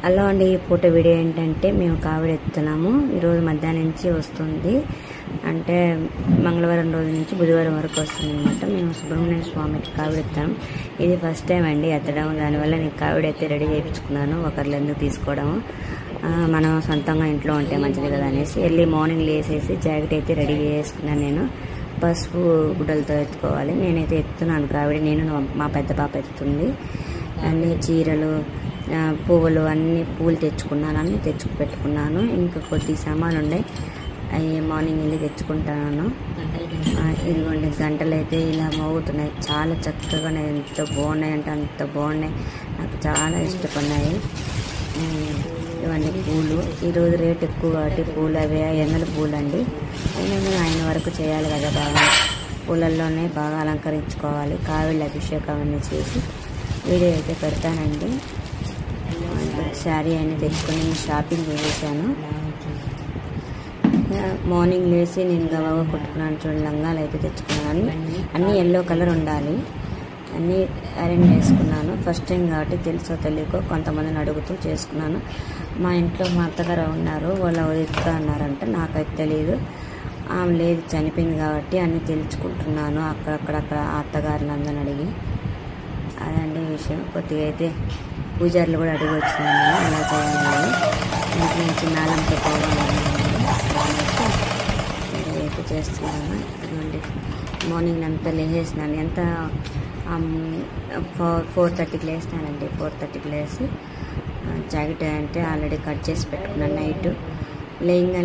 Hello అండి, ఈ పూట వీడియో ఏంటంటే మేము కావిడి ఎత్తున్నాము. ఈరోజు మధ్యాహ్నం నుంచి వస్తుంది, అంటే మంగళవారం రోజు నుంచి బుధవారం వరకు వస్తుంది అనమాట. మేము సుబ్రహ్మణ్య స్వామికి కావిడి ఎత్తాము. ఇది ఫస్ట్ టైం అండి ఎత్తడం. దానివల్ల నేను కావిడి అయితే రెడీ చేయించుకున్నాను, ఒకరిలో ఎందుకు తీసుకోవడము, మనం సొంతంగా ఇంట్లో ఉంటే మంచిది కదా అనేసి ఎర్లీ మార్నింగ్ లేసేసి జాకెట్ అయితే రెడీ చేసుకున్నాను. నేను పసుపు గుడ్డలతో ఎత్తుకోవాలి. నేనైతే ఎత్తున్నాను కావిడి. నేను మా పెద్ద పాప ఎత్తుతుంది. అన్ని చీరలు, పువ్వులు, అన్ని పూలు తెచ్చుకున్నాను, అన్నీ తెచ్చుకు పెట్టుకున్నాను. ఇంకా కొద్ది సామాన్లు ఉండే, అవి మార్నింగ్ వెళ్ళి తెచ్చుకుంటాను. ఇదిగోండి గంటలు అయితే ఇలా మోగుతున్నాయి. చాలా చక్కగా ఎంత బాగున్నాయి అంటే అంత బాగున్నాయి, నాకు చాలా ఇష్టపడినాయి. ఇవన్నీ పూలు. ఈరోజు రేట్ ఎక్కువ కాబట్టి పూలు అవి 500 పూలు అండి. ఆయన వరకు చేయాలి కదా, బాగా పూలల్లోనే బాగా అలంకరించుకోవాలి. కావిళ్ళ అభిషేకం అన్నీ చేసి వీడియో అయితే పెడతానండి. శారీ అయినా తెచ్చుకొని షాపింగ్ చేశాను. మార్నింగ్ లేచి నేను గబాగా కుట్టుకున్నాను. చూడండి, లంగాలు అయితే తెచ్చుకున్నాను. అన్నీ ఎల్లో కలర్ ఉండాలి, అన్నీ అరేంజ్ చేసుకున్నాను. ఫస్ట్ టైం కాబట్టి తెలుసో తెలియకో కొంతమందిని అడుగుతూ చేసుకున్నాను. మా ఇంట్లో మా అత్తగారు ఉన్నారు, వాళ్ళు ఎత్తుతా అన్నారంట, నాకైతే తెలియదు. ఆమె లేదు, చనిపోయింది కాబట్టి అన్నీ తెలుసుకుంటున్నాను అక్కడక్కడ అత్తగారిని అందరిని అడిగి. అదండి విషయం. కొద్దిగా అయితే పూజారులు కూడా అడిగి వచ్చినాను, ఎలా చేయాలి, ఇంటి నుంచి నాలంతో పోవాలని అయితే చేస్తున్నాను. ఇదిగోండి మార్నింగ్ అంతా లేచేసినాను. ఎంత 4:30కి లేసినానండి. 4:30కి లేచి జాకెట్ అంటే ఆల్రెడీ కట్ చేసి పెట్టుకున్నాను. Night laying